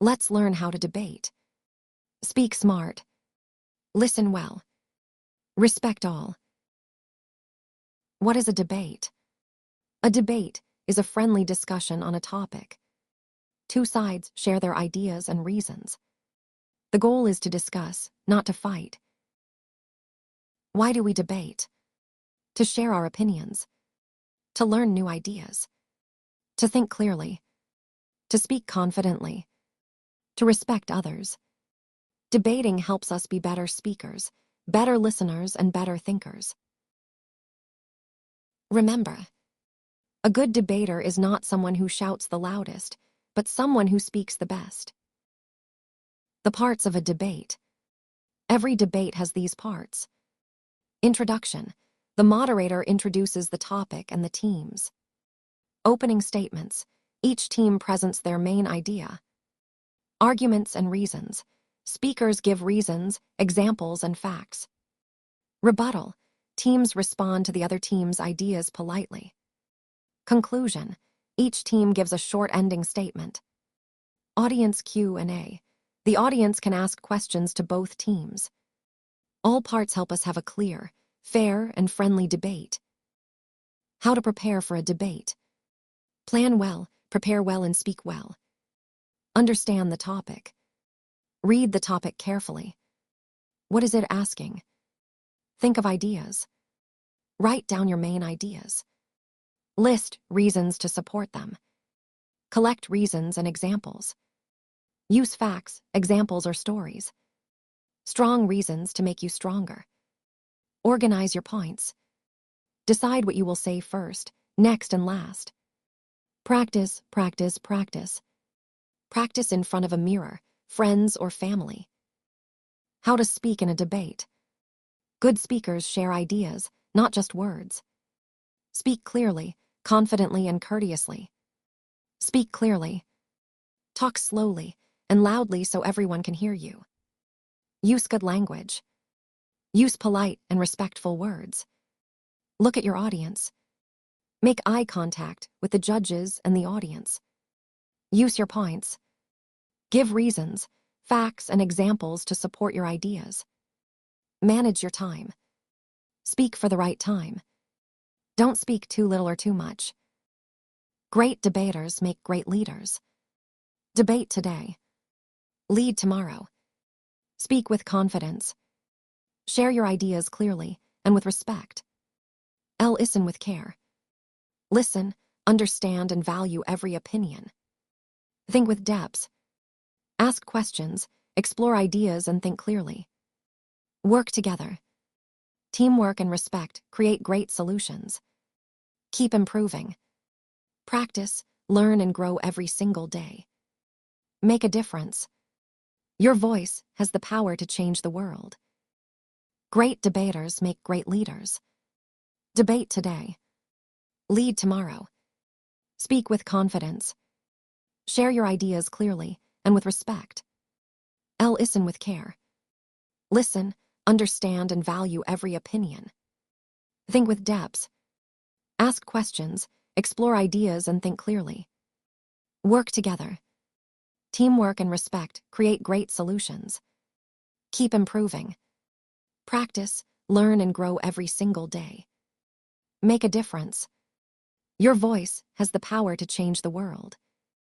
Let's learn how to debate. Speak smart. Listen well. Respect all. What is a debate? A debate is a friendly discussion on a topic. Two sides share their ideas and reasons. The goal is to discuss, not to fight. Why do we debate? To share our opinions. To learn new ideas. To think clearly. To speak confidently. To respect others. Debating helps us be better speakers, better listeners, and better thinkers. Remember, a good debater is not someone who shouts the loudest, but someone who speaks the best. The parts of a debate. Every debate has these parts. Introduction. The moderator introduces the topic and the teams. Opening statements. Each team presents their main idea. Arguments and reasons. Speakers give reasons, examples, and facts. Rebuttal. Teams respond to the other team's ideas politely. Conclusion. Each team gives a short ending statement. Audience Q&A. The audience can ask questions to both teams. All parts help us have a clear, fair, and friendly debate. How to prepare for a debate. Plan well, prepare well, and speak well. Understand the topic. Read the topic carefully. What is it asking? Think of ideas. Write down your main ideas. List reasons to support them. Collect reasons and examples. Use facts, examples, or stories. Strong reasons to make you stronger. Organize your points. Decide what you will say first, next, and last. Practice, practice, practice. Practice in front of a mirror, friends, or family. How to speak in a debate. Good speakers share ideas, not just words. Speak clearly, confidently, and courteously. Speak clearly. Talk slowly and loudly so everyone can hear you. Use good language. Use polite and respectful words. Look at your audience. Make eye contact with the judges and the audience. Use your points. Give reasons, facts, and examples to support your ideas. Manage your time. Speak for the right time. Don't speak too little or too much. Great debaters make great leaders. Debate today. Lead tomorrow. Speak with confidence. Share your ideas clearly and with respect. Listen with care. Listen, understand, and value every opinion. Think with depth. Ask questions, explore ideas, and think clearly. Work together. Teamwork and respect create great solutions. Keep improving. Practice, learn, and grow every single day. Make a difference. Your voice has the power to change the world. Great debaters make great leaders. Debate today. Lead tomorrow. Speak with confidence. Share your ideas clearly and with respect. Listen with care. Listen, understand, and value every opinion. Think with depth. Ask questions, explore ideas, and think clearly. Work together. Teamwork and respect create great solutions. Keep improving. Practice, learn, and grow every single day. Make a difference. Your voice has the power to change the world.